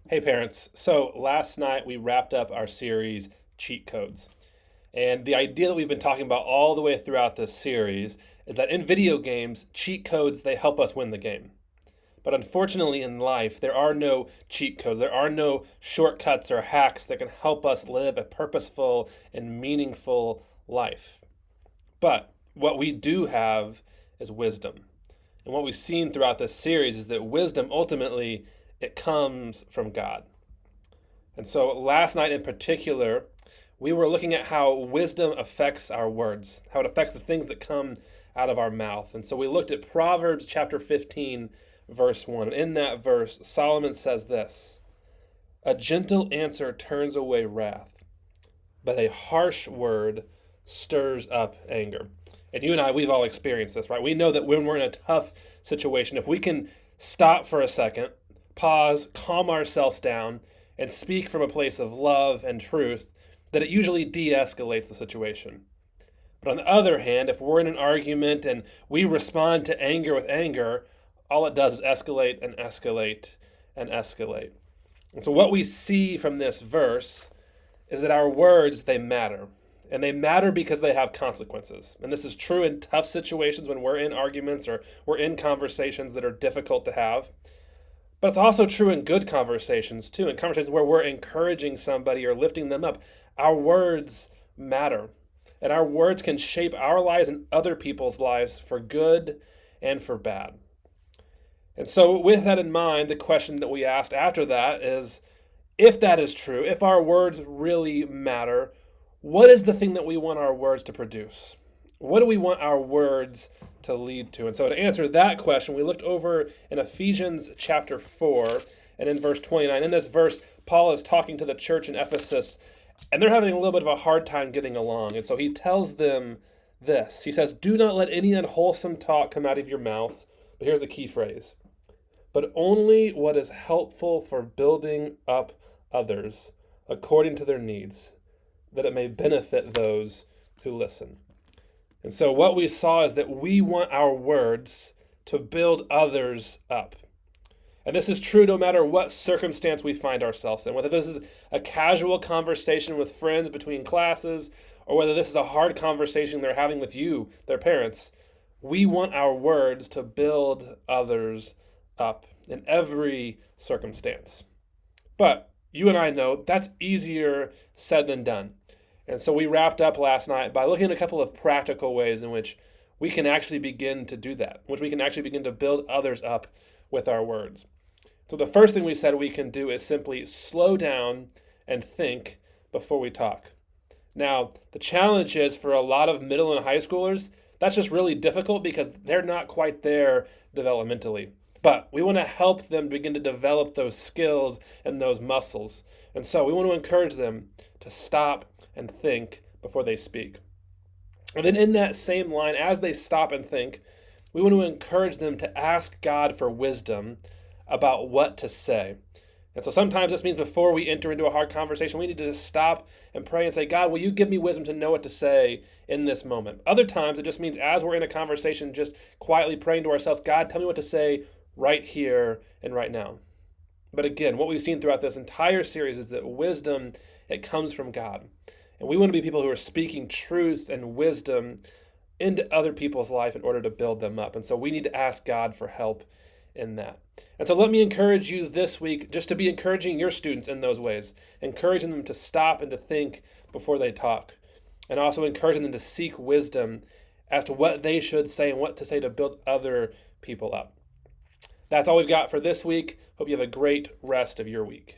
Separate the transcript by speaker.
Speaker 1: Hey parents, so last night we wrapped up our series Cheat Codes. And the idea that we've been talking about all the way throughout this series is that in video games, cheat codes they help us win the game. But unfortunately in life, there are no cheat codes. There are no shortcuts or hacks that can help us live a purposeful and meaningful life. But what we do have is wisdom. And what we've seen throughout this series is that wisdom ultimately it comes from God. And so last night in particular, we were looking at how wisdom affects our words, how it affects the things that come out of our mouth. And so we looked at Proverbs chapter 15, verse 1. In that verse, Solomon says this: "A gentle answer turns away wrath, but a harsh word stirs up anger." And you and I, we've all experienced this, right? We know that when we're in a tough situation, if we can stop for a second, pause, calm ourselves down, and speak from a place of love and truth, that it usually de escalates the situation. But on the other hand, if we're in an argument and we respond to anger with anger, all it does is escalate and escalate and escalate. And so, what we see from this verse is that our words, they matter. And they matter because they have consequences. And this is true in tough situations when we're in arguments or we're in conversations that are difficult to have. But it's also true in good conversations too, in conversations where we're encouraging somebody or lifting them up. Our words matter. And our words can shape our lives and other people's lives for good and for bad. And so, with that in mind, the question that we asked after that is, if that is true, if our words really matter, what is the thing that we want our words to produce? What do we want our words to lead to? And so to answer that question, we looked over in Ephesians chapter 4 and in verse 29. In this verse, Paul is talking to the church in Ephesus, and they're having a little bit of a hard time getting along. And so he tells them this. He says, "Do not let any unwholesome talk come out of your mouths." But here's the key phrase: "But only what is helpful for building up others according to their needs, that it may benefit those who listen." And so what we saw is that we want our words to build others up. And this is true no matter what circumstance we find ourselves in, whether this is a casual conversation with friends between classes, or whether this is a hard conversation they're having with you, their parents. We want our words to build others up in every circumstance. But you and I know that's easier said than done. And so we wrapped up last night by looking at a couple of practical ways in which we can actually begin to do that, in which we can actually begin to build others up with our words. So the first thing we said we can do is simply slow down and think before we talk. Now, the challenge is for a lot of middle and high schoolers, that's just really difficult because they're not quite there developmentally. But we want to help them begin to develop those skills and those muscles. And so we want to encourage them to stop and think before they speak. And then in that same line, as they stop and think, we want to encourage them to ask God for wisdom about what to say. And so sometimes this means before we enter into a hard conversation, we need to just stop and pray and say, "God, will you give me wisdom to know what to say in this moment?" Other times it just means as we're in a conversation, just quietly praying to ourselves, "God, tell me what to say right here and right now." But again, what we've seen throughout this entire series is that wisdom, it comes from God. And we want to be people who are speaking truth and wisdom into other people's life in order to build them up. And so we need to ask God for help in that. And so let me encourage you this week just to be encouraging your students in those ways, encouraging them to stop and to think before they talk, and also encouraging them to seek wisdom as to what they should say and what to say to build other people up. That's all we've got for this week. Hope you have a great rest of your week.